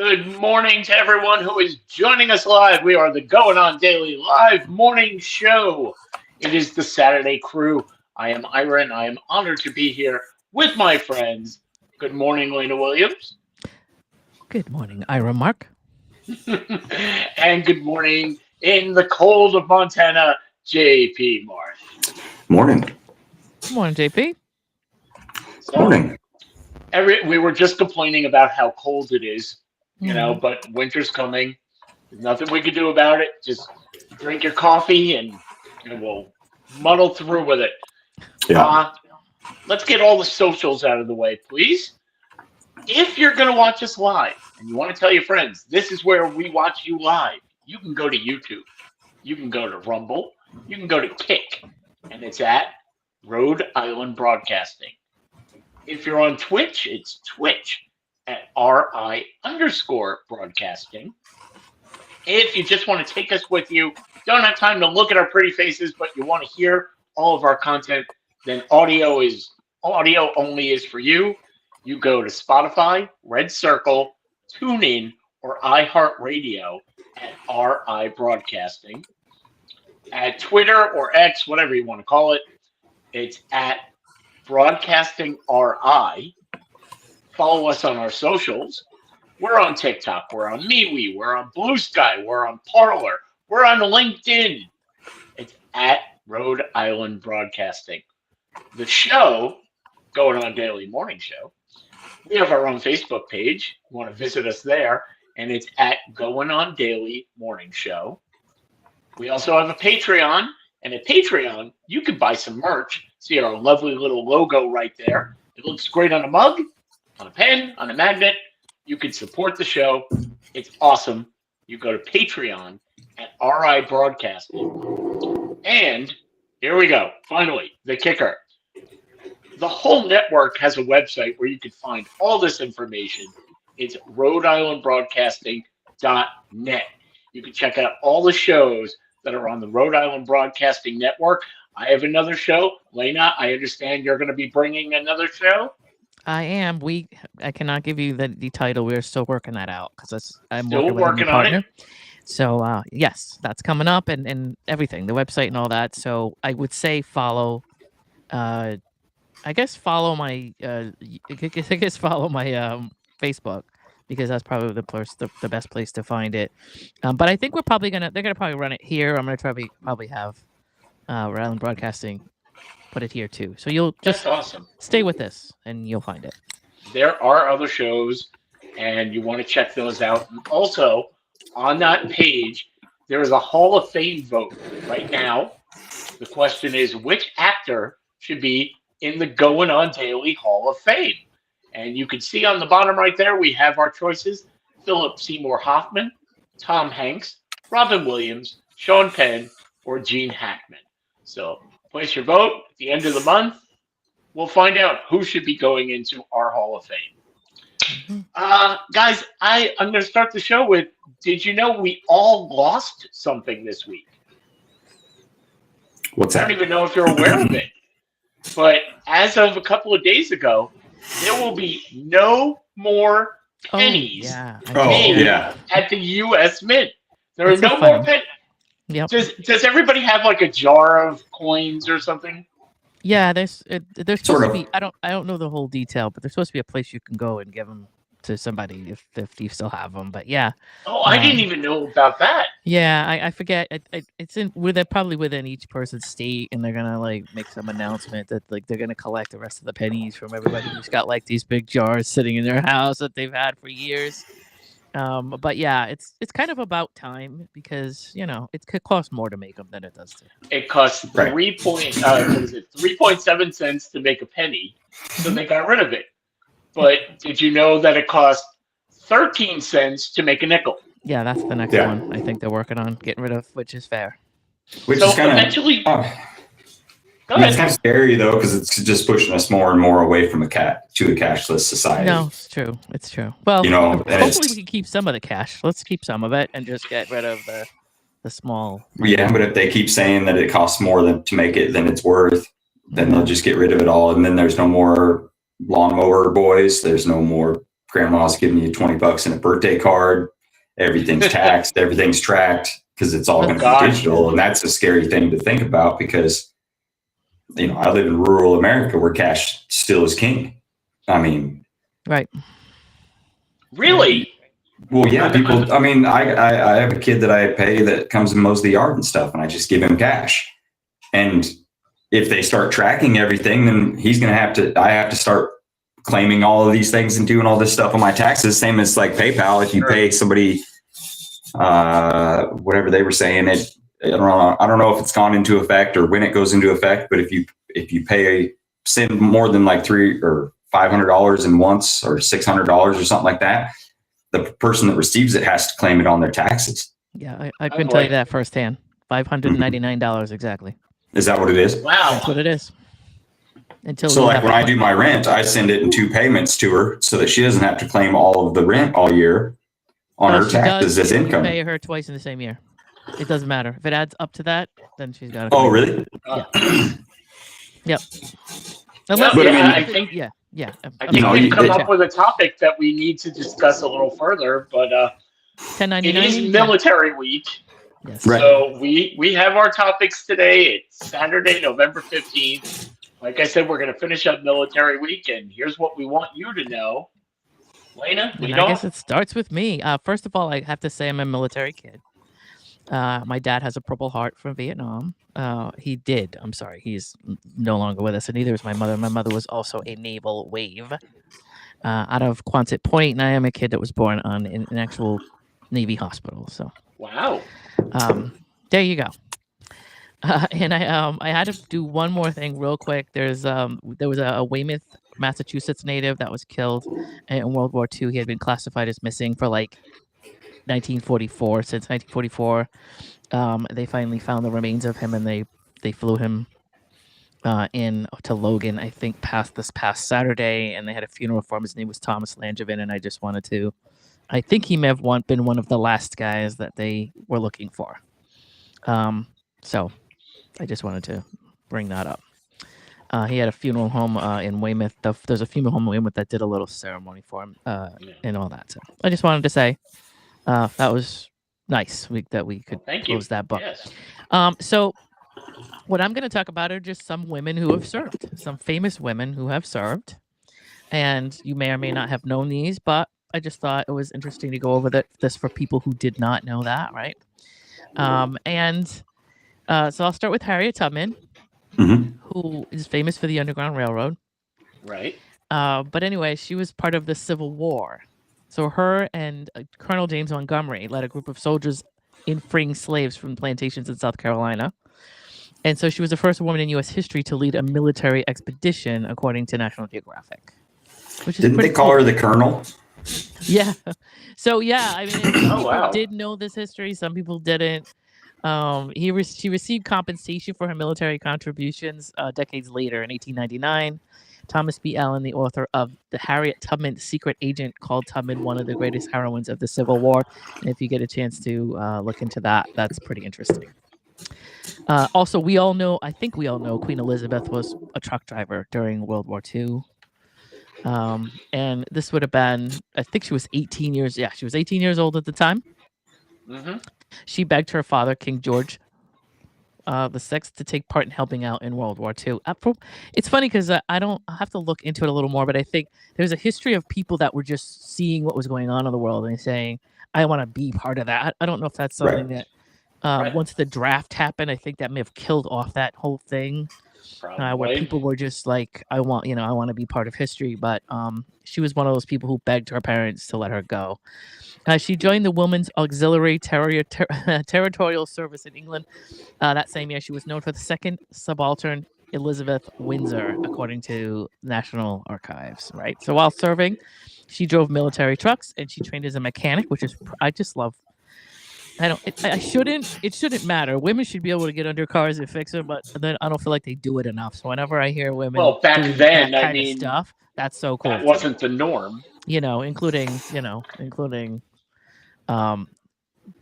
Good morning to everyone who is joining us live. We are the Going On Daily Live Morning Show. It is the Saturday crew. I am Ira, and I am honored to be here with my friends. Good morning, Lena Williams. Good morning, Ira Mark. And good morning in the cold of Montana, JP Marsh. Morning. Good morning, JP. Morning. We were just complaining about how cold it is, but winter's coming. There's nothing we can do about it. Just drink your coffee and we'll muddle through with it. Yeah. Let's get all the socials out of the way, please. If you're going to watch us live and you want to tell your friends, this is where we watch you live. You can go to YouTube. You can go to Rumble. You can go to Kick. And it's at Rhode Island Broadcasting. If you're on Twitch, it's Twitch at RI_broadcasting. If you just want to take us with you, don't have time to look at our pretty faces, but you want to hear all of our content, then audio only is for you. You go to Spotify, Red Circle, TuneIn, or iHeartRadio at RI Broadcasting. At Twitter or X, whatever you want to call it, it's at Broadcasting RI. Follow us on our socials. We're on TikTok. We're on MeWe. We're on Blue Sky. We're on Parler. We're on LinkedIn. It's at Rhode Island Broadcasting. The show, Going On Daily Morning Show, we have our own Facebook page. You want to visit us there, and it's at Going On Daily Morning Show. We also have a Patreon, and at Patreon, you can buy some merch. See our lovely little logo right there. It looks great on a mug, on a pen, on a magnet. You can support the show. It's awesome. You go to Patreon at RI Broadcasting. And here we go. Finally, the kicker. The whole network has a website where you can find all this information. It's RhodeIslandBroadcasting.net. You can check out all the shows that are on the Rhode Island Broadcasting Network. I have another show. Lena, I understand you're going to be bringing another show. I am. I cannot give you the title. We're still working that out because I'm still working with a new partner. On it. So yes, that's coming up and everything, the website and all that. So I would say follow. I guess follow my. I guess follow my Facebook because that's probably the best place to find it. But I think they're gonna probably run it here. I'm gonna probably have Rhode Island Broadcasting put it here too. So you'll just awesome. Stay with this and you'll find it. There are other shows and you want to check those out. And also on that page, there is a Hall of Fame vote right now. The question is, which actor should be in the Going On Daily Hall of Fame? And you can see on the bottom right there, we have our choices: Philip Seymour Hoffman, Tom Hanks, Robin Williams, Sean Penn, or Gene Hackman. So place your vote. At the end of the month, we'll find out who should be going into our Hall of Fame. Guys, I'm going to start the show with, did you know we all lost something this week? What's that? I don't even know if you're aware of it. But as of a couple of days ago, there will be no more pennies made at the U.S. Mint. There are no more pennies. Yep. Does everybody have like a jar of coins or something? Yeah, there's supposed to be. I don't know the whole detail, but there's supposed to be a place you can go and give them to somebody if you still have them. But yeah. Oh, I didn't even know about that. Yeah, I forget. It's probably within each person's state, and they're gonna make some announcement that they're gonna collect the rest of the pennies from everybody who's got these big jars sitting in their house that they've had for years. But yeah, it's kind of about time because it could cost more to make them than it does to. It costs 3.7 cents to make a penny, so they got rid of it. But did you know that it costs 13 cents to make a nickel? Yeah, that's the next one. I think they're working on getting rid of, which is fair. Which is kind eventually. It's kind of scary though, because it's just pushing us more and more away from to a cashless society. No, it's true. It's true. Well, hopefully we can keep some of the cash. Let's keep some of it and just get rid of the small. Yeah, but if they keep saying that it costs more to make it than it's worth, then they'll just get rid of it all, and then there's no more lawnmower boys. There's no more grandma's giving you $20 in a birthday card. Everything's taxed, everything's tracked because it's all going to be digital. And that's a scary thing to think about because, I live in rural America where cash still is king. I mean, right. Really? Well, yeah, people, I have a kid that I pay that comes and mows the yard and stuff, and I just give him cash. And if they start tracking everything, then I have to start claiming all of these things and doing all this stuff on my taxes. Same as like PayPal. If you pay somebody, whatever they were saying, I don't know if it's gone into effect or when it goes into effect, but if you send more than like $300 or $500 in once or $600 or something like that, the person that receives it has to claim it on their taxes. Yeah, I couldn't tell you that firsthand. $599 exactly. Is that what it is? Wow. That's what it is. So like when I do my rent, I send it in 2 payments to her so that she doesn't have to claim all of the rent all year on her taxes as income. Pay her twice in the same year. It doesn't matter. If it adds up to that, then she's got to. Oh, really? Yeah. Yep. Unless, but I think I think we've come up with a topic that we need to discuss a little further, but 1099 it is military week. Yes. Right. So we have our topics today. It's Saturday, November 15th. Like I said, we're going to finish up military week, and here's what we want you to know. Lena, I guess it starts with me. First of all, I have to say I'm a military kid. My dad has a Purple Heart from Vietnam. He did. I'm sorry. He's no longer with us, and neither is my mother. My mother was also a naval wave out of Quonset Point, and I am a kid that was born on an actual Navy hospital. So wow. There you go. And I had to do one more thing real quick. There was a Weymouth, Massachusetts native that was killed in World War II. He had been classified as missing for like 1944. Since 1944, they finally found the remains of him, and they flew him in to Logan, I think, this past Saturday, and they had a funeral for him. His name was Thomas Langevin, and I think he may have been one of the last guys that they were looking for. So I just wanted to bring that up. He had a funeral home in Weymouth. There's a funeral home in Weymouth that did a little ceremony for him and all that. So I just wanted to say that was nice that we could close that book. Yes. So what I'm going to talk about are just some women who have served, some famous women who have served. And you may or may not have known these, but I just thought it was interesting to go over this for people who did not know that, right? So I'll start with Harriet Tubman, who is famous for the Underground Railroad. Right. But anyway, she was part of the Civil War. So her and Colonel James Montgomery led a group of soldiers in freeing slaves from plantations in South Carolina. And so she was the first woman in U.S. history to lead a military expedition, according to National Geographic. Didn't they call her the Colonel? Yeah. So yeah, I mean, some wow. people did know this history. Some people didn't. She received compensation for her military contributions decades later in 1899. Thomas B. Allen, the author of the Harriet Tubman Secret Agent, called Tubman one of the greatest heroines of the Civil War. And if you get a chance to look into that, that's pretty interesting. Also, I think we all know Queen Elizabeth was a truck driver during World War II. And this would have been, I think she was 18 years. Yeah, she was 18 years old at the time. Mm-hmm. She begged her father, King George VI, to take part in helping out in World War II. It's funny because I'll have to look into it a little more, but I think there's a history of people that were just seeing what was going on in the world and saying, I want to be part of that. I don't know if that's something that once the draft happened, I think that may have killed off that whole thing. Where people were just like, I want to be part of history. But she was one of those people who begged her parents to let her go. She joined the Women's Auxiliary Territorial Service in England that same year. She was known for the second subaltern Elizabeth Windsor, according to National Archives. Right. So while serving, she drove military trucks and she trained as a mechanic, which is I just love. It shouldn't matter. Women should be able to get under cars and fix them, but then I don't feel like they do it enough. So whenever I hear women back doing then, that kind of stuff, that's so cool. That wasn't the norm. Including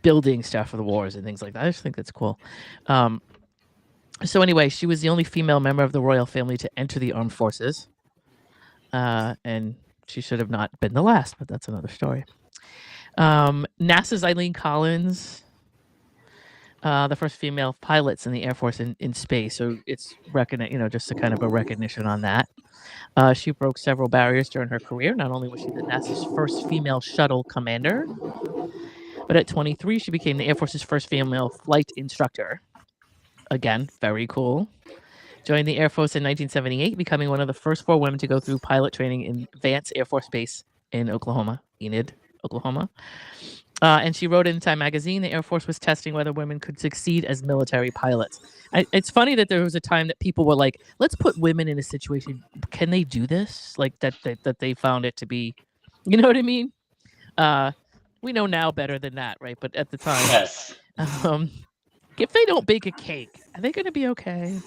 building stuff for the wars and things like that. I just think that's cool. So anyway, she was the only female member of the royal family to enter the armed forces. And she should have not been the last, but that's another story. NASA's Eileen Collins, the first female pilots in the Air Force in space. So it's just a kind of a recognition on that. She broke several barriers during her career. Not only was she the NASA's first female shuttle commander, but at 23, she became the Air Force's first female flight instructor. Again, very cool. Joined the Air Force in 1978, becoming one of the first 4 women to go through pilot training in Vance Air Force Base in Oklahoma, Enid, Oklahoma. And she wrote in Time magazine, the Air Force was testing whether women could succeed as military pilots. It's funny that there was a time that people were like, let's put women in a situation. Can they do this? Like that they found it to be, you know what I mean? We know now better than that, right? But at the time, Yes. If they don't bake a cake, are they going to be okay?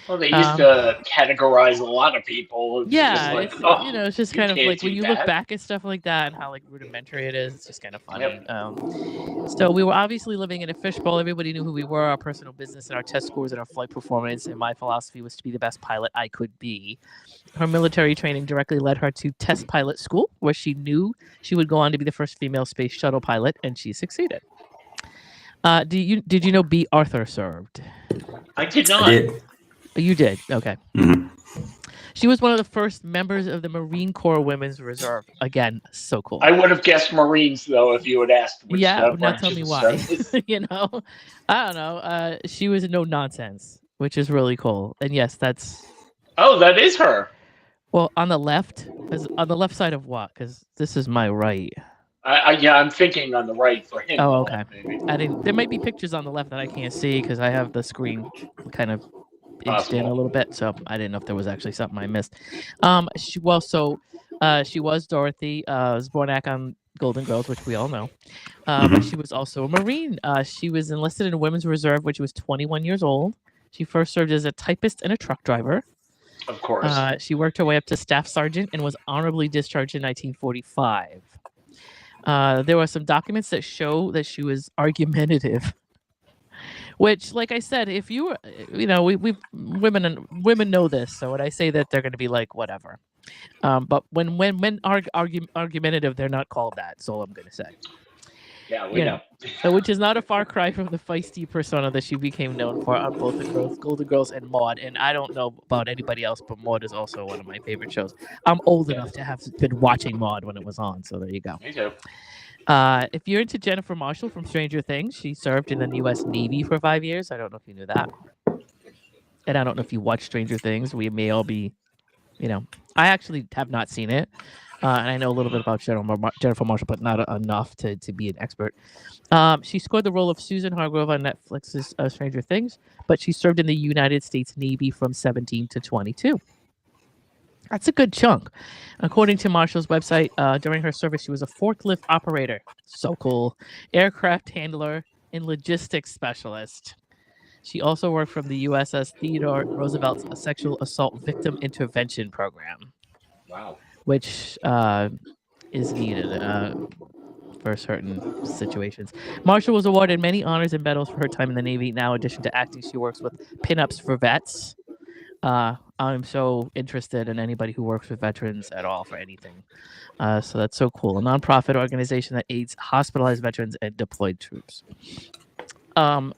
Well, they used to categorize a lot of people. It's Yeah, just like, it's just kind of can't like when do you that. look back at stuff like that and how like rudimentary it is. It's just kind of funny. Yep. So we were obviously living in a fishbowl. Everybody knew who we were, our personal business, and our test scores and our flight performance. And my philosophy was to be the best pilot I could be. Her military training directly led her to test pilot school, where she knew she would go on to be the first female space shuttle pilot, and she succeeded. Did you know B. Arthur served? I did not. I did. You did? Okay. Mhm. She was one of the first members of the Marine Corps Women's Reserve. Again, so cool. I would have guessed Marines, though, if you had asked. Which Now tell branches me of why. service. I don't know. She was no nonsense, which is really cool. And yes, that's Oh, that is her. well on the left. On the left side of what? Because this is my right. Yeah, I'm thinking on the right for him. Oh, okay. Maybe. There might be pictures on the left that I can't see because I have the screen kind of inched in a little bit, so I didn't know if there was actually something I missed. She was Dorothy. Was born on Golden Girls, which we all know. But she was also a Marine. She was enlisted in a Women's Reserve when she was 21 years old. She first served as a typist and a truck driver. Of course. She worked her way up to staff sergeant and was honorably discharged in 1945. There were some documents that show that she was argumentative, which, like I said, if you were, women know this. So when I say that, they're going to be like, whatever. But when argumentative, they're not called that. That's all I'm going to say. Yeah, we know. Which is not a far cry from the feisty persona that she became known for on both the Golden Girls and Maude. And I don't know about anybody else, but Maude is also one of my favorite shows. I'm old enough to have been watching Maude when it was on, so there you go. Me too. If you're into Jennifer Marshall from Stranger Things, she served in the U.S. Navy for 5 years. I don't know if you knew that. And I don't know if you watch Stranger Things. We may all be, I actually have not seen it. And I know a little bit about Jennifer Marshall, but not enough to be an expert. She scored the role of Susan Hargrove on Netflix's Stranger Things, but she served in the United States Navy from 17 to 22. That's a good chunk. According to Marshall's website, during her service, she was a forklift operator. So cool. Aircraft handler and logistics specialist. She also worked from the USS Theodore Roosevelt's Sexual Assault Victim Intervention Program. Wow. Which is needed for certain situations. Marshall was awarded many honors and medals for her time in the Navy. Now, in addition to acting, she works with pinups for vets. I'm so interested in anybody who works with veterans at all for anything. So that's so cool. A nonprofit organization that aids hospitalized veterans and deployed troops. So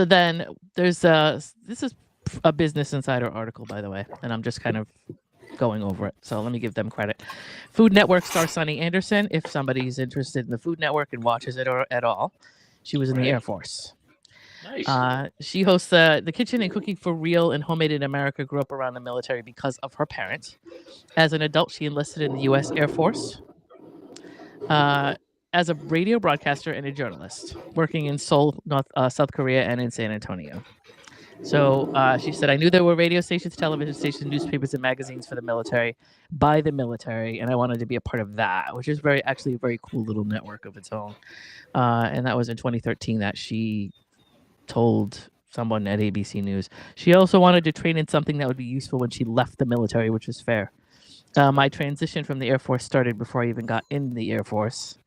then there's this is a Business Insider article, by the way, and I'm just kind of going over it. So let me give them credit. Food Network star Sunny Anderson, if somebody's interested in the Food Network and watches it at all, she was in the Air Force. Nice. She hosts the Kitchen and Cooking for Real and Homemade in America. Grew up around the military because of her parents. As an adult, she enlisted in the U.S. Air Force as a radio broadcaster and a journalist, working in Seoul, South Korea, and in San Antonio. So she said, I knew there were radio stations, television stations, newspapers, and magazines for the military, by the military, and I wanted to be a part of that, which is actually a very cool little network of its own. And that was in 2013 that she told someone at ABC News. She also wanted to train in something that would be useful when she left the military, which is fair. My transition from the Air Force started before I even got in the Air Force.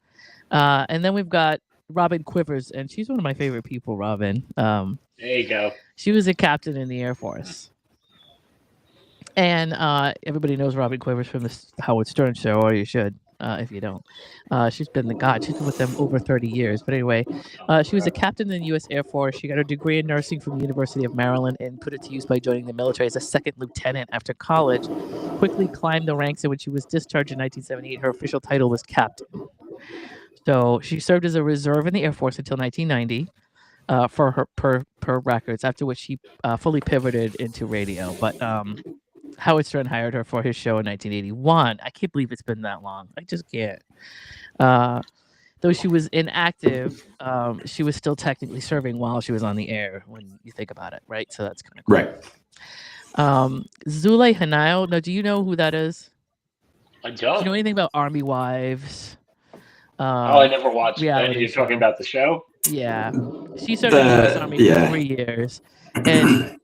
And then we've got Robin Quivers, and she's one of my favorite people, Robin. There you go. She was a captain in the Air Force. And everybody knows Robin Quivers from the Howard Stern show, or you should, if you don't. She's been she's been with them over 30 years. But anyway, she was a captain in the U.S. Air Force. She got her degree in nursing from the University of Maryland and put it to use by joining the military as a second lieutenant after college. Quickly climbed the ranks, and when she was discharged in 1978, her official title was captain. So she served as a reserve in the Air Force until 1990. For her per records, after which she fully pivoted into radio. But Howard Stern hired her for his show in 1981. I can't believe it's been that long. I just can't. Though she was inactive, she was still technically serving while she was on the air when you think about it, right? So that's kind of cool. Right. Zule Hanao. Now, do you know who that is? I don't. Do you know anything about Army Wives? I never watched it. reality You're talking show. about the show? Yeah. She served in the U.S. Army for 3 years. And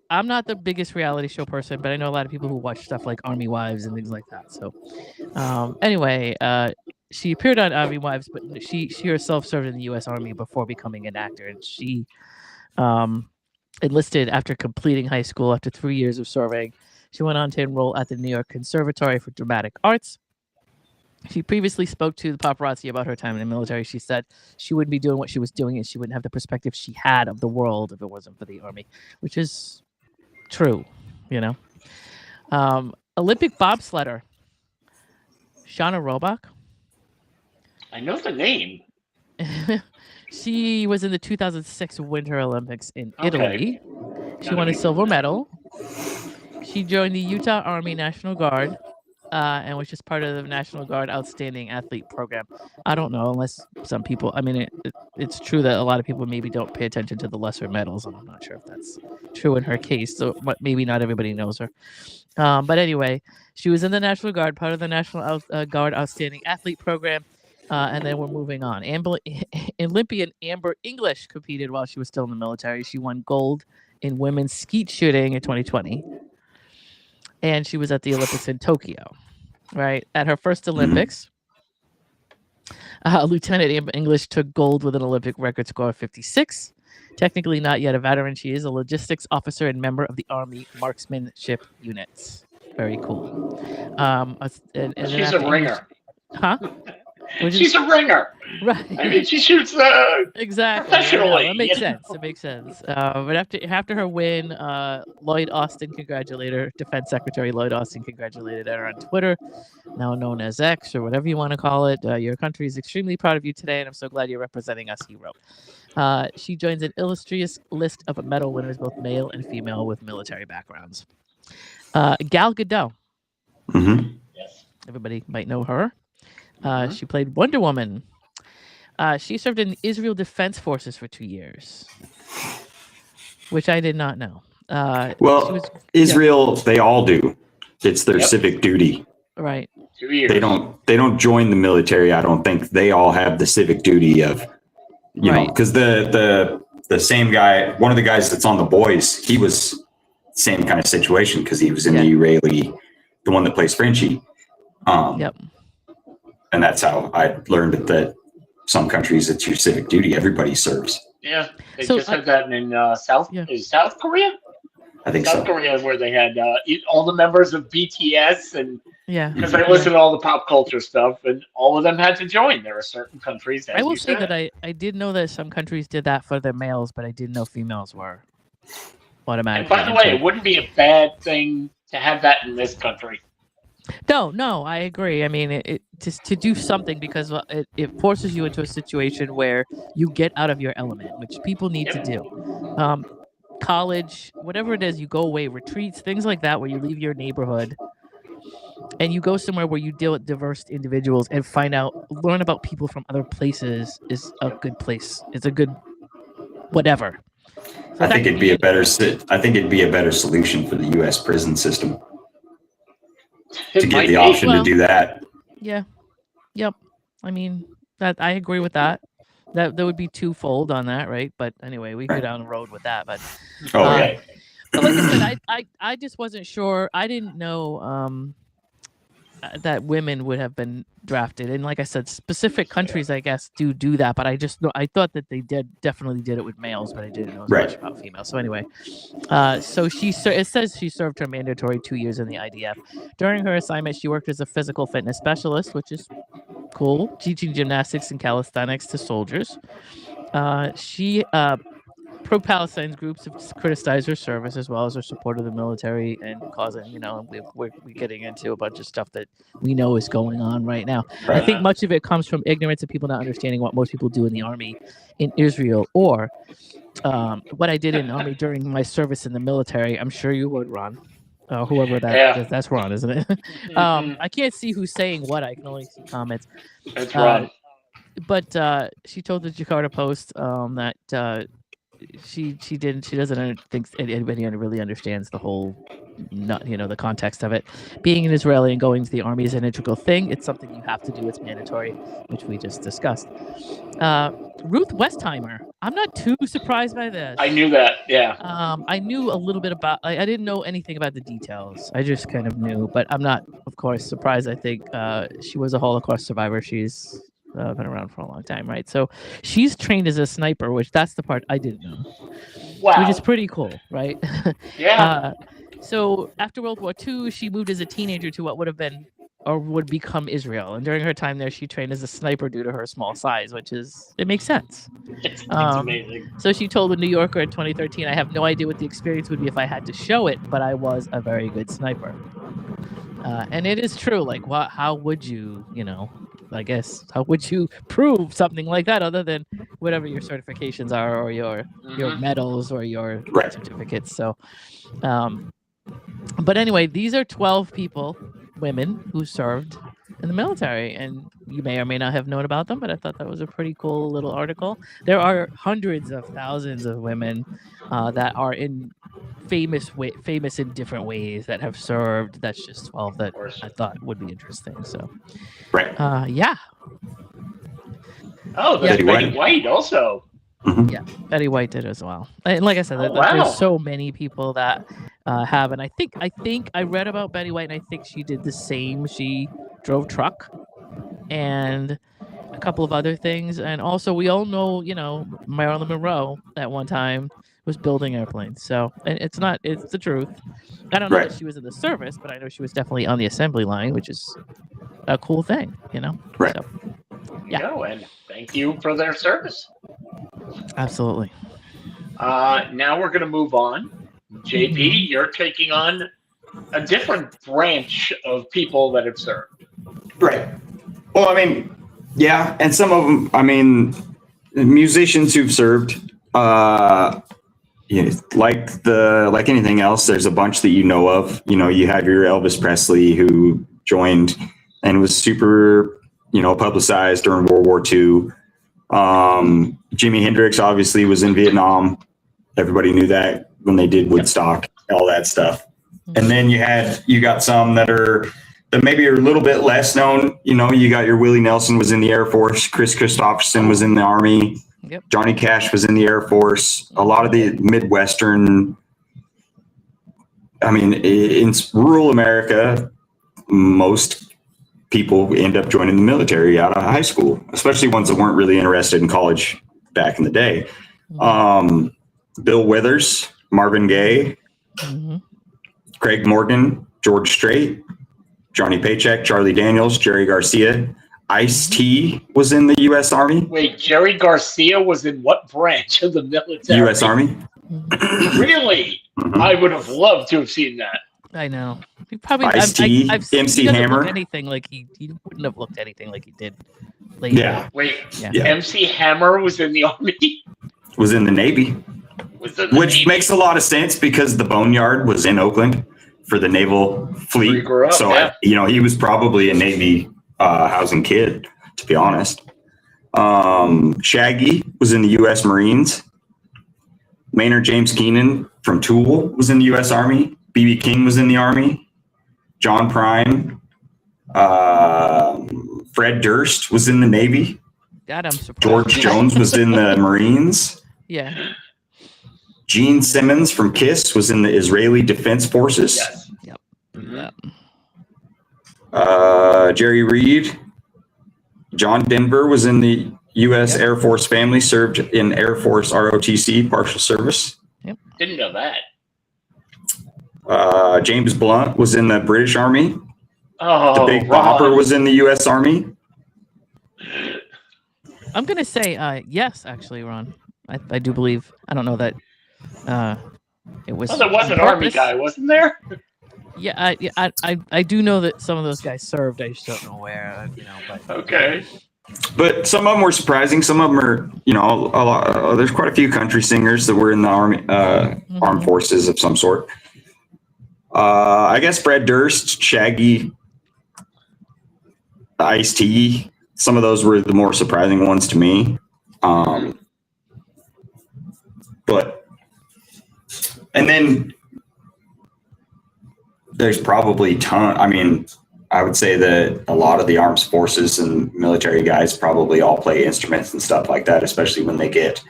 I'm not the biggest reality show person, but I know a lot of people who watch stuff like Army Wives and things like that. So anyway, she appeared on Army Wives, but she herself served in the U.S. Army before becoming an actor. And she enlisted after completing high school after 3 years of serving. She went on to enroll at the New York Conservatory for Dramatic Arts. She previously spoke to the paparazzi about her time in the military. She said she wouldn't be doing what she was doing and she wouldn't have the perspective she had of the world if it wasn't for the Army, which is true, you know. Olympic bobsledder, Shauna Roebuck. I know the name. She was in the 2006 Winter Olympics in Okay. Italy. She won a silver medal. She joined the Utah Army National Guard. And was just part of the National Guard Outstanding Athlete Program. I don't know, unless some people, I mean, it's true that a lot of people maybe don't pay attention to the lesser medals, and I'm not sure if that's true in her case, so maybe not everybody knows her. But anyway, she was in the National Guard, part of the National Guard Outstanding Athlete Program, and then we're moving on. Olympian Amber English competed while she was still in the military. She won gold in women's skeet shooting in 2020. And she was at the Olympics in Tokyo, right? At her first Olympics, Lieutenant Amber English took gold with an Olympic record score of 56. Technically not yet a veteran, she is a logistics officer and member of the Army Marksmanship Units. Very cool. And She's a ringer. Huh? She's a ringer. Right. I mean, she shoots exactly. professionally. That makes sense. It makes sense. But after her win, Lloyd Austin congratulated her. Defense Secretary Lloyd Austin congratulated her on Twitter, now known as X or whatever you want to call it. Your country is extremely proud of you today, and I'm so glad you're representing us, he wrote. She joins an illustrious list of medal winners, both male and female, with military backgrounds. Gal Gadot. Mm-hmm. Yes. Everybody might know her. She played Wonder Woman. She served in the Israel Defense Forces for 2 years, which I did not know. Israel, they all do. It's their civic duty. Right. 2 years. They don't join the military. I don't think they all have the civic duty of, you know, because the same guy, one of the guys that's on The Boys, he was same kind of situation because he was in the Israeli, the one that plays Frenchie. And that's how I learned that some countries, it's your civic duty. Everybody serves. Yeah, they just have that in South Korea? I think South Korea, where they had all the members of BTS, and because I listened to all the pop culture stuff, and all of them had to join. There are certain countries. I will say that I did know that some countries did that for their males, but I didn't know females were automatically. And by the way, it wouldn't be a bad thing to have that in this country. No, I agree. I mean, it just to do something because it forces you into a situation where you get out of your element, which people need to do. College, whatever it is, you go away, retreats, things like that, where you leave your neighborhood and you go somewhere where you deal with diverse individuals and learn about people from other places is a good place. It's a good whatever. So I think it'd be a better solution for the U.S. prison system. To get the option to do that. Yeah. Yep. I mean, that I agree with that. That there would be twofold on that, right? But anyway, we go down the road with that. But but like I said, I just wasn't sure. I didn't know that women would have been drafted, and like I said, specific countries I guess do that, but I thought that they definitely did it with males, but I didn't know as much about females. So anyway, so it says she served her mandatory 2 years in the IDF. During her assignment, she worked as a physical fitness specialist, which is cool, teaching gymnastics and calisthenics to soldiers. She pro-Palestine groups have criticized her service as well as her support of the military and causing, we're getting into a bunch of stuff that we know is going on right now. I think much of it comes from ignorance of people not understanding what most people do in the army in Israel, or what I did in the army during my service in the military. I'm sure you would, Ron. Whoever that's Ron, isn't it? I can't see who's saying what. I can only see comments. That's Ron. But she told the Jakarta Post that she doesn't think anybody really understands the whole, the context of it. Being an Israeli and going to the army is an integral thing. It's something you have to do. It's mandatory, which we just discussed. Ruth Westheimer. I'm not too surprised by this. I knew that. Yeah. I knew a little bit about. I didn't know anything about the details. I just kind of knew, but I'm not, of course, surprised. I think she was a Holocaust survivor. She's been around for a long time, right? So she's trained as a sniper, which that's the part I didn't know. Wow. Which is pretty cool, right? Yeah. So after World War II, she moved as a teenager to what would have been or would become Israel. And during her time there, she trained as a sniper due to her small size, it makes sense. It's amazing. So she told the New Yorker in 2013, I have no idea what the experience would be if I had to show it, but I was a very good sniper. And it is true. Like, how would you, I guess, how would you prove something like that other than whatever your certifications are or your medals or your certificates? So, but anyway, these are 12 women who served in the military, and you may or may not have known about them, but I thought that was a pretty cool little article. There are hundreds of thousands of women that are famous in different ways that have served. That's just 12 that I thought would be interesting. So, yeah. Oh, Betty White also. Mm-hmm. Yeah, Betty White did as well. And like I said, there's so many people that have, and I think I read about Betty White, and I think she did the same. She drove truck and a couple of other things, and also we all know, Marilyn Monroe at one time was building airplanes. So, and it's the truth. I don't know that she was in the service, but I know she was definitely on the assembly line, which is a cool thing, Right. So, yeah. And thank you for their service. Absolutely. Now we're going to move on. JP, you're taking on a different branch of people that have served. Right. Well, I mean, yeah, and some of them, I mean, musicians who've served, like anything else, there's a bunch that you know of. You have your Elvis Presley, who joined and was super, publicized during World War II. Jimi Hendrix obviously was in Vietnam. Everybody knew that when they did Woodstock, all that stuff. And then you got some that maybe are a little bit less known. You got your Willie Nelson was in the Air Force. Chris Christopherson was in the Army. Yep. Johnny Cash was in the Air Force. A lot of the Midwestern, I mean, in rural America, most people end up joining the military out of high school, especially ones that weren't really interested in college back in the day. Bill Withers, Marvin Gaye, Craig Morgan, George Strait, Johnny Paycheck, Charlie Daniels, Jerry Garcia. Ice-T was in the U.S. Army. Wait, Jerry Garcia was in what branch of the military? U.S. Army. Really? I would have loved to have seen that. I know. He probably Ice-T, MC Hammer. Anything like he wouldn't have looked anything like he did later. Yeah. Wait, MC Hammer was in the Army? Was in the Navy. Which makes a lot of sense because the Boneyard was in Oakland for the naval fleet. So, he was probably a Navy housing kid, to be honest. Shaggy was in the U.S. Marines. Maynard James Keenan from Tool was in the U.S. Army. B.B. King was in the Army. John Prine. Fred Durst was in the Navy. God, I'm surprised. George Jones was in the Marines. Yeah. Gene Simmons from KISS was in the Israeli Defense Forces. Yes. Yep. Jerry Reed. John Denver was in the U.S. Air Force family, served in Air Force ROTC, partial service. Didn't know that. James Blunt was in the British Army. Oh, The Big Ron. Bopper was in the U.S. Army. I'm gonna say yes, actually, Ron. I do believe. I don't know that it was. Well, there was on an Army purpose. guy, wasn't there? Yeah, I do know that some of those guys served. I just don't know where. But Okay. But some of them were surprising. Some of them are, a lot. There's quite a few country singers that were in the army, armed forces of some sort. I guess Fred Durst, Shaggy, Ice-T. Some of those were the more surprising ones to me. And then there's probably I would say that a lot of the armed forces and military guys probably all play instruments and stuff like that, especially when they get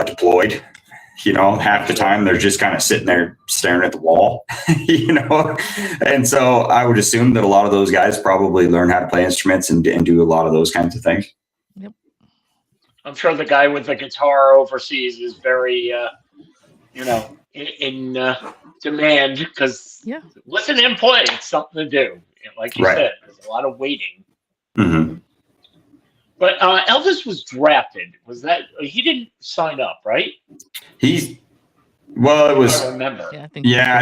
deployed. Half the time they're just kind of sitting there staring at the wall, And so I would assume that a lot of those guys probably learn how to play instruments and do a lot of those kinds of things. Yep. I'm sure the guy with the guitar overseas is very, in demand because listen and play. It's something to do. Like you said, there's a lot of waiting. Mm-hmm. But Elvis was drafted. Was that he didn't sign up, right? It was. I remember. I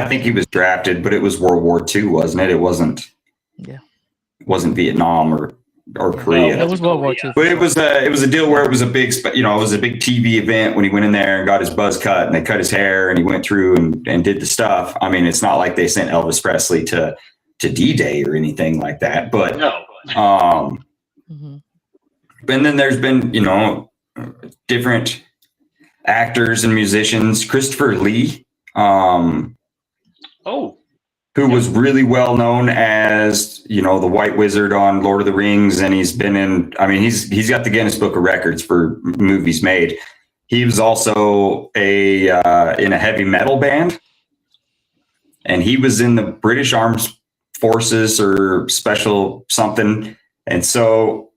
think he was drafted, but it was World War II, wasn't it? It wasn't. Yeah. It wasn't Vietnam or Korea. No, it was World War II. But it was a deal where it was a big, it was a big TV event when he went in there and got his buzz cut and they cut his hair and he went through and did the stuff. I mean, it's not like they sent Elvis Presley to D-Day or anything like that, but no. And then there's been, different actors and musicians. Christopher Lee, who was really well known as, the White Wizard on Lord of the Rings. And he's been he's got the Guinness Book of Records for movies made. He was also in a heavy metal band. And he was in the British Armed Forces or special something. And so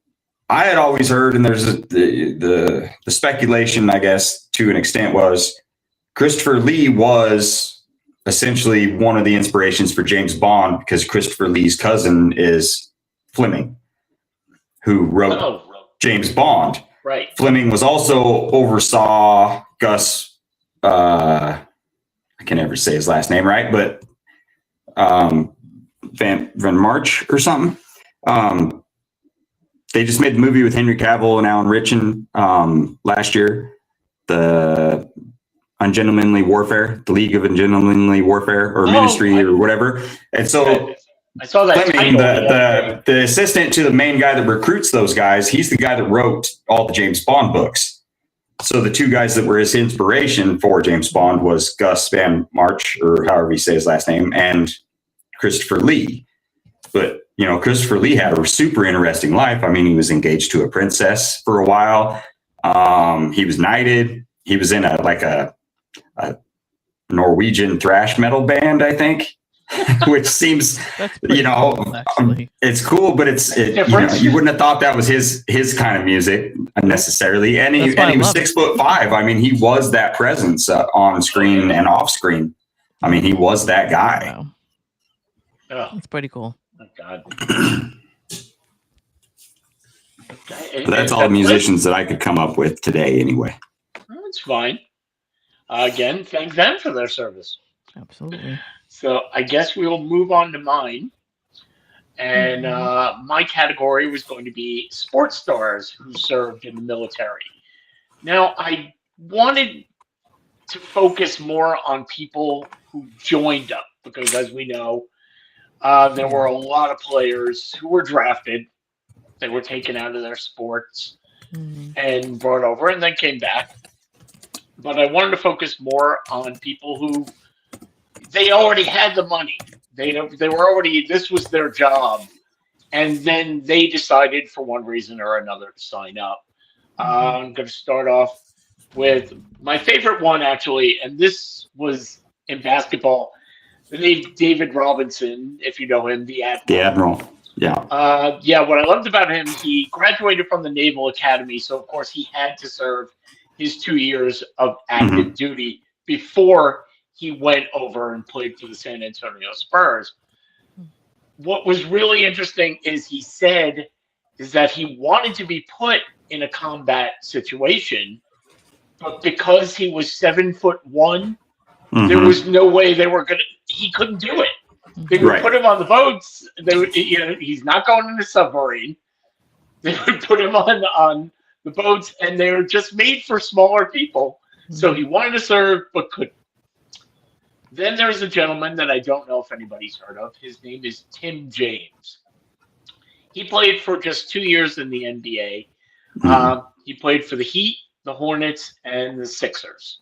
I had always heard, and there's the speculation, I guess, to an extent, was Christopher Lee was essentially one of the inspirations for James Bond because Christopher Lee's cousin is Fleming, who wrote James Bond. Right. Fleming was also oversaw Gus. I can never say his last name right, but Van March or something. They just made the movie with Henry Cavill and Alan Ritchson last year, the Ungentlemanly Warfare, the League of Ungentlemanly Warfare, or Ministry or whatever. And so I saw that. Fleming, the assistant to the main guy that recruits those guys, he's the guy that wrote all the James Bond books. So the two guys that were his inspiration for James Bond was Gus Van March, or however you say his last name, and Christopher Lee. But Christopher Lee had a super interesting life. I mean, he was engaged to a princess for a while. He was knighted. He was in a Norwegian thrash metal band, I think, which seems, cool, it's cool, but you wouldn't have thought that was his kind of music necessarily. And he was 6'5". I mean, he was that presence on screen and off screen. I mean, he was that guy. Wow. Oh. That's pretty cool. Oh, God. That's all the musicians that I could come up with today anyway. That's fine. Again, thank them for their service. Absolutely. So I guess we will move on to mine. And my category was going to be sports stars who served in the military. Now, I wanted to focus more on people who joined up because, as we know, there were a lot of players who were drafted. They were taken out of their sports and brought over and then came back. But I wanted to focus more on people who they already had the money. They were already, this was their job. And then they decided for one reason or another to sign up. I'm going to start off with my favorite one, actually. And this was in basketball. the name David Robinson, if you know him, the Admiral. The Admiral. Yeah. Yeah, what I loved about him, he graduated from the Naval Academy, so of course he had to serve his 2 years of active duty before he went over and played for the San Antonio Spurs. What was really interesting is he said is that he wanted to be put in a combat situation, but because he was 7'1", there was no way he couldn't do it. They would put him on the boats. They would, he's not going in the submarine. They would put him on the boats, and they were just made for smaller people. So he wanted to serve, but couldn't. Then there's a gentleman that I don't know if anybody's heard of. His name is Tim James. He played for just 2 years in the NBA. He played for the Heat, the Hornets, and the Sixers.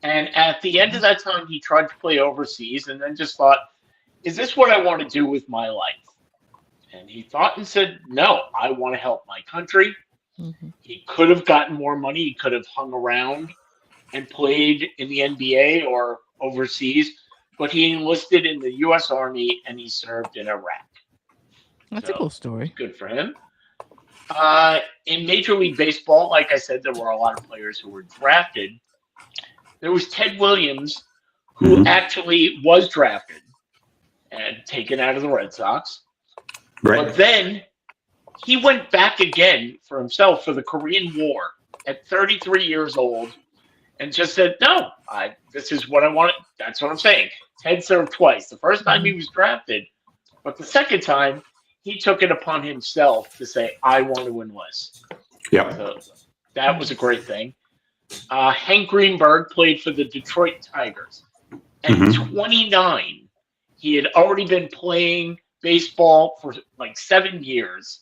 And at the end of that time, he tried to play overseas and then just thought, is this what I want to do with my life? And he thought and said, no, I want to help my country. He could have gotten more money. He could have hung around and played in the NBA or overseas, but he enlisted in the U.S. Army and he served in Iraq. That's a cool story. Good for him. In Major League Baseball, like I said, there were a lot of players who were drafted. There was Ted Williams, who actually was drafted and taken out of the Red Sox. But then he went back again for himself for the Korean War at 33 years old and just said, no, this is what I want. That's what I'm saying. Ted served twice. The first time he was drafted, but the second time he took it upon himself to say, I want to enlist. Yeah. So that was a great thing. Hank Greenberg played for the Detroit Tigers. At 29, he had already been playing baseball for like 7 years.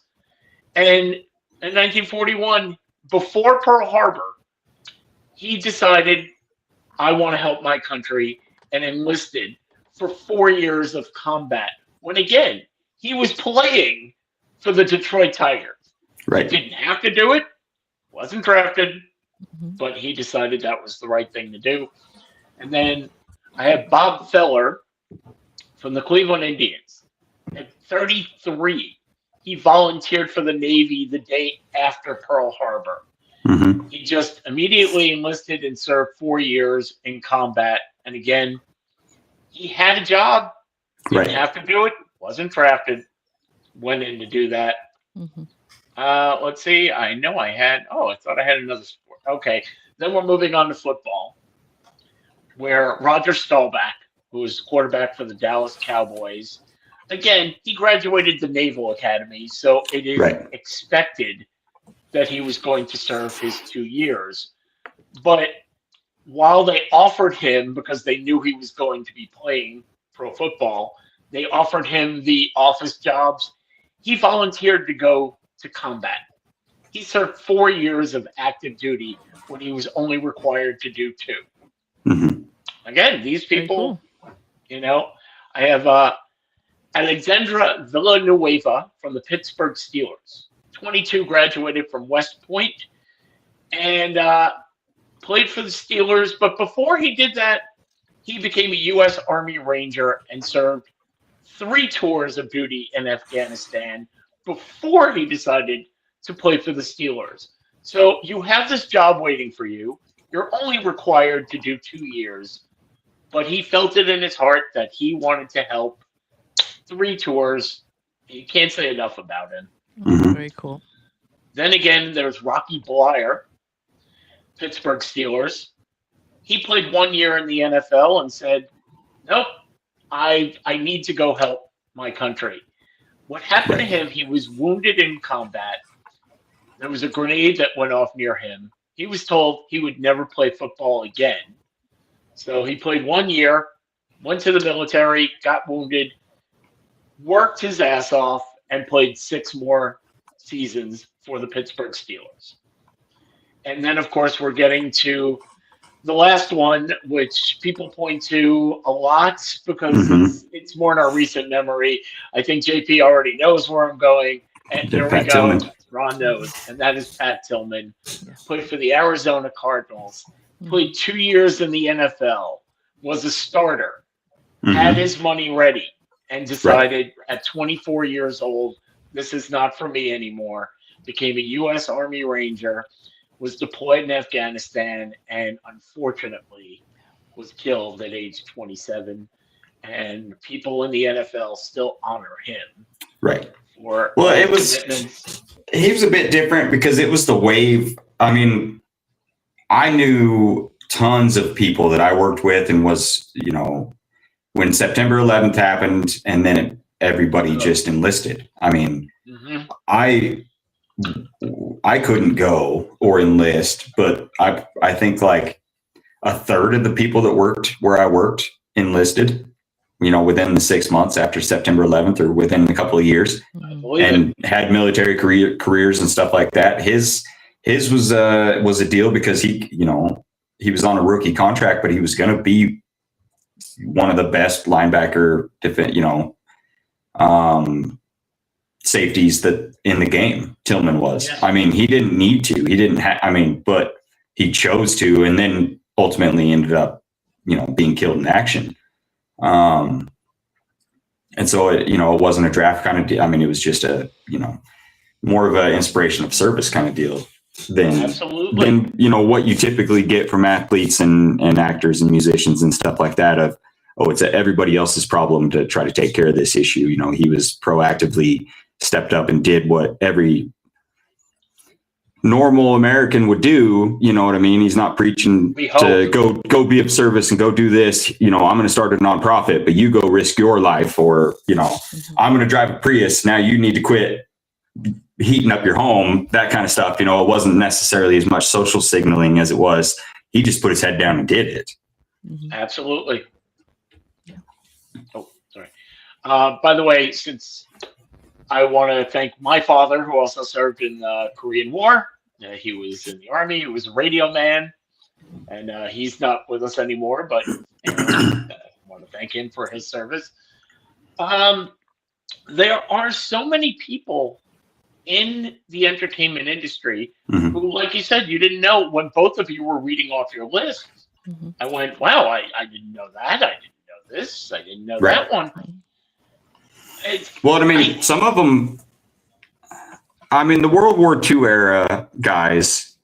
And in 1941, before Pearl Harbor, he decided, I want to help my country, and enlisted for 4 years of combat. When again, he was playing for the Detroit Tigers. Right. He didn't have to do it, wasn't drafted, but he decided that was the right thing to do. And then I have Bob Feller from the Cleveland Indians. At 33, he volunteered for the Navy the day after Pearl Harbor. He just immediately enlisted and served 4 years in combat. And again, he had a job, didn't have to do it, wasn't drafted, went in to do that. Let's see. I know I thought I had another sport. Okay. Then we're moving on to football, where Roger Staubach, who was quarterback for the Dallas Cowboys, again, he graduated the Naval Academy, so it is expected that he was going to serve his 2 years. But while they offered him, because they knew he was going to be playing pro football, they offered him the office jobs. He volunteered to go to combat. He served 4 years of active duty when he was only required to do 2. Again, these people, I have Alexandra Villanueva from the Pittsburgh Steelers. 22, graduated from West Point and played for the Steelers. But before he did that, he became a U.S. Army Ranger and served 3 tours of duty in Afghanistan before he decided to play for the Steelers. So you have this job waiting for you. You're only required to do 2 years, but he felt it in his heart that he wanted to help. 3 tours. You can't say enough about him. Very cool. Then again, there's Rocky Bleier, Pittsburgh Steelers. He played 1 year in the NFL and said, nope, I need to go help my country. What happened to him, he was wounded in combat. There was a grenade that went off near him. He was told he would never play football again. So he played 1 year, went to the military, got wounded, worked his ass off, and played 6 more seasons for the Pittsburgh Steelers. And then, of course, we're getting to the last one, which people point to a lot because it's more in our recent memory. I think JP already knows where I'm going. And there we go. Ron knows. And that is Pat Tillman. Played for the Arizona Cardinals. Played 2 years in the NFL. Was a starter. had his money ready and decided at 24 years old, this is not for me anymore. Became a U.S. Army Ranger, was deployed in Afghanistan, and unfortunately was killed at age 27. And people in the NFL still honor him. Right. For well, he was a bit different because it was the wave. I mean, I knew tons of people that I worked with and was, when September 11th happened and then everybody just enlisted. I mean, I couldn't go or enlist, but I think like a third of the people that worked where I worked enlisted, within the 6 months after September 11th or within a couple of years, and had military careers and stuff like that. His was a deal because he was on a rookie contract, but he was going to be one of the best linebacker safeties that in the game. Tillman was. I mean, he didn't need to. He didn't but he chose to, and then ultimately ended up, being killed in action. And so it wasn't a draft kind of deal. I mean, it was just a, more of an inspiration of service kind of deal than what you typically get from athletes and actors and musicians and stuff like that of, it's everybody else's problem to try to take care of this issue. He was proactively stepped up and did what every normal American would do. You know what I mean? He's not preaching to go be of service and go do this. I'm going to start a nonprofit, but you go risk your life, or, I'm going to drive a Prius. Now you need to quit heating up your home, that kind of stuff. It wasn't necessarily as much social signaling as it was. He just put his head down and did it. Absolutely. Oh, sorry. By the way, since I want to thank my father, who also served in the Korean War. He was in the Army. He was a radio man, and he's not with us anymore, but I want to thank him for his service. There are so many people in the entertainment industry who, like you said, you didn't know when both of you were reading off your list. I went, wow, I didn't know that. I didn't know this. I didn't know that one. Some of them, the World War II era guys,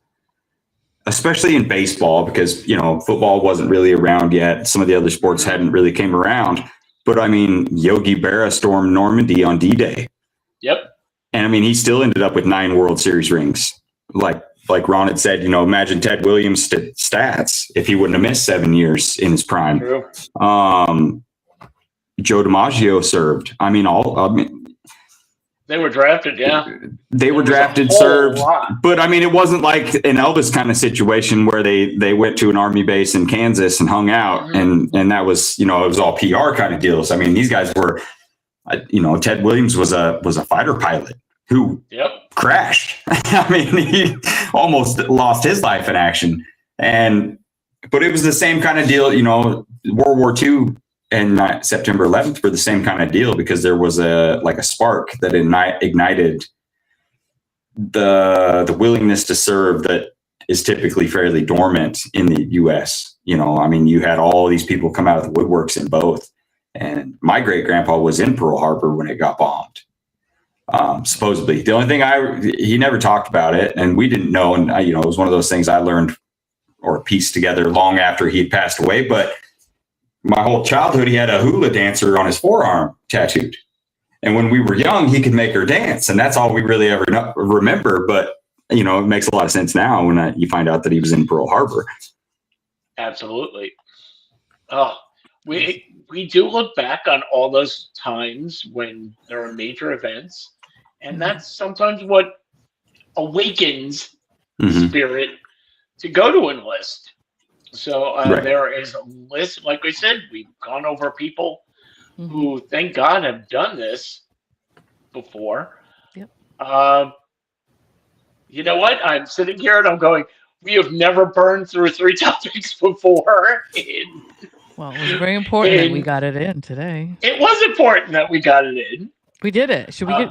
especially in baseball, because, football wasn't really around yet. Some of the other sports hadn't really came around. But, Yogi Berra stormed Normandy on D-Day. Yep. And, he still ended up with 9 World Series rings. Like Ron had said, imagine Ted Williams' stats if he wouldn't have missed 7 years in his prime. True. Joe DiMaggio served. They were drafted, yeah. They were drafted, served. But it wasn't like an Elvis kind of situation where they went to an Army base in Kansas and hung out, and that was, it was all PR kind of deals. These guys were, Ted Williams was a fighter pilot who crashed. He almost lost his life in action. But it was the same kind of deal, World War II. And September 11th were the same kind of deal because there was a spark that ignited the willingness to serve that is typically fairly dormant in the U.S. You had all these people come out of the woodworks in both. And my great grandpa was in Pearl Harbor when it got bombed. Supposedly, the only thing he never talked about it, and we didn't know. And it was one of those things I learned or pieced together long after he'd passed away, but my whole childhood, he had a hula dancer on his forearm tattooed. And when we were young, he could make her dance. And that's all we really ever remember. But, it makes a lot of sense now when you find out that he was in Pearl Harbor. Absolutely. Oh, we do look back on all those times when there are major events. And that's sometimes what awakens spirit to go to enlist. So there is a list, like we said, we've gone over people who, thank God, have done this before. Yep. You know what? I'm sitting here and I'm going, we have never burned through 3 topics before. Well, it was very important that we got it in today. It was important that we got it in. We did it. Should we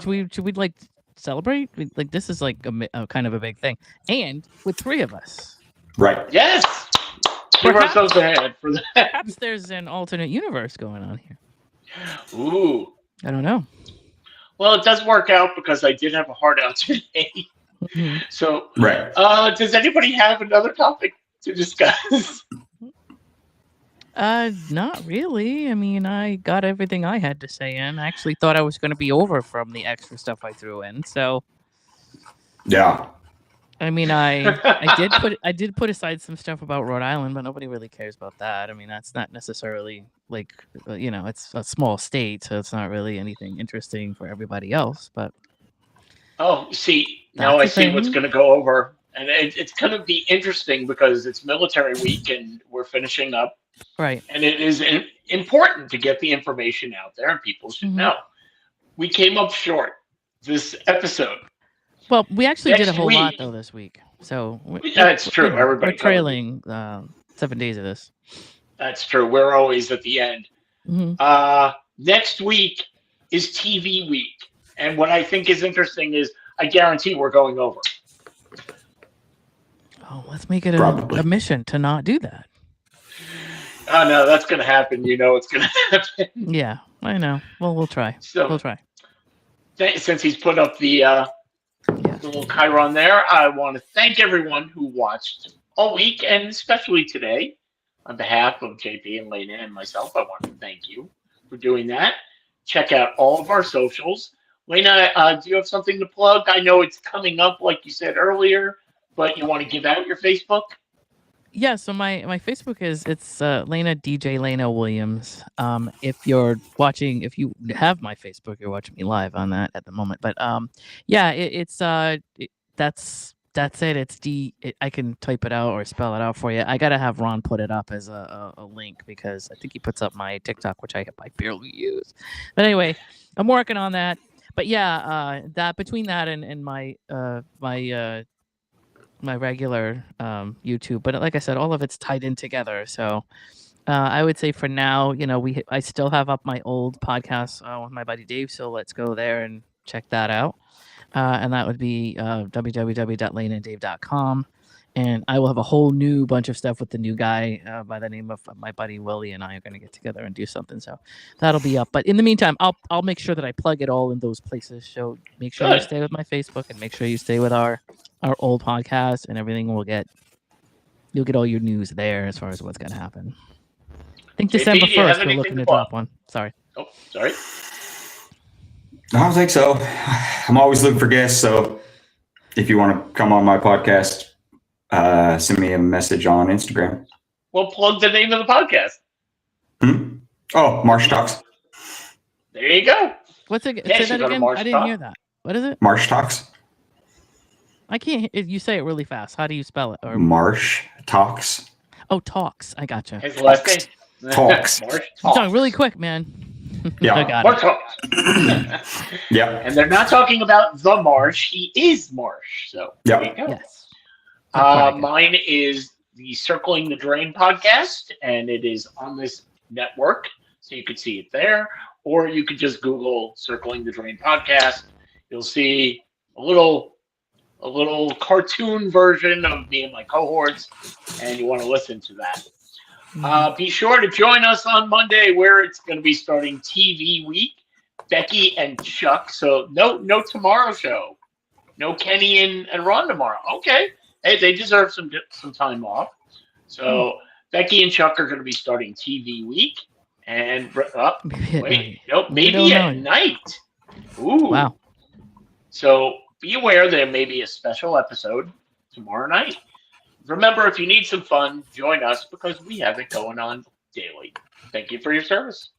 celebrate? This is a kind of a big thing. And with 3 of us. Right. Yes. give ourselves a hand for that. Perhaps there's an alternate universe going on here. Ooh. I don't know. Well, it does work out because I did have a hard out today. Mhm. So, Right. does anybody have another topic to discuss? Not really. I mean, I got everything I had to say in. I actually thought I was going to be over from the extra stuff I threw in. So, Yeah. I mean, I did put aside some stuff about Rhode Island, but nobody really cares about that. I mean, that's not necessarily like it's a small state, so it's not really anything interesting for everybody else. But Oh, see, now That's I a see what's thing. going to go over. And it's going to be interesting because it's military week and we're finishing up. right, And it is important to get the information out there and people should Mhm. know. We came up short this episode. well, we actually did a Next whole lot week- though this week. So That's true. Everybody we're does. trailing 7 days of this. That's true. We're always at the end. Mhm. Next week is TV week. And what I think is interesting is I guarantee we're going over. Oh, let's make it Probably. a mission to not do that. Oh, no, that's going to happen. You know it's going to happen. Yeah, I know. Well, we'll try. So, We'll try. since he's put up the little chyron there, I want to thank everyone who watched all week and especially today. On behalf of JP and Lena and myself, I want to thank you for doing that. Check out all of our socials. Lena, do you have something to plug? I know it's coming up, like you said earlier, but you want to give out your Facebook? Yeah, so my Facebook it's Lena DJ Lena Williams. If you're watching, if you have my Facebook, you're watching me live on that at the moment. But yeah, that's it. It's I can type it out or spell it out for you. I gotta have Ron put it up as a link because I think he puts up my TikTok, which I barely use. But anyway, I'm working on that. But yeah, that between that and my my regular YouTube, but like I said, all of it's tied in together. So I would say for now, I still have up my old podcast with my buddy Dave. So let's go there and check that out. And that would be www.laneanddave.com. And I will have a whole new bunch of stuff with the new guy by the name of my buddy Willie, and I are going to get together and do something. So that'll be up. But in the meantime, I'll make sure that I plug it all in those places. So make sure you Good. stay with my Facebook and make sure you stay with our old podcast and everything. You'll get all your news there as far as what's going to happen. I think JP, December do you have 1st, we're anything looking to to plug? drop one. Sorry. Oh, sorry. I don't think so. I'm always looking for guests. So if you want to come on my podcast, send me a message on Instagram. Well, plug the name of the podcast. Oh, Marsh Talks. There you go. What's it? Yeah, Say you that go to again. Marsh I didn't Talk. hear that. What is it? Marsh Talks. I can't. You say it really fast. How do you spell it? Or Marsh Talks. Oh, talks. I gotcha. His last name? Talks. Marsh I'm Talks. talking really quick, man. Yeah. I got Marsh it. Talks. Yep. And they're not talking about the Marsh. He is Marsh. So Yep. there you go. Yes. Good point again. Mine is the Circling the Drain podcast, and it is on this network, so you could see it there, or you could just Google Circling the Drain podcast. You'll see a little cartoon version of me and my cohorts, and you want to listen to that. Be sure to join us on Monday, where it's going to be starting TV week. Becky and Chuck. So no tomorrow show. No Kenny and Ron tomorrow. Okay. Hey, they deserve some time off. So Becky and Chuck are going to be starting TV week. And maybe at night. Ooh. Wow. So be aware there may be a special episode tomorrow night. Remember, if you need some fun, join us because we have it going on daily. Thank you for your service.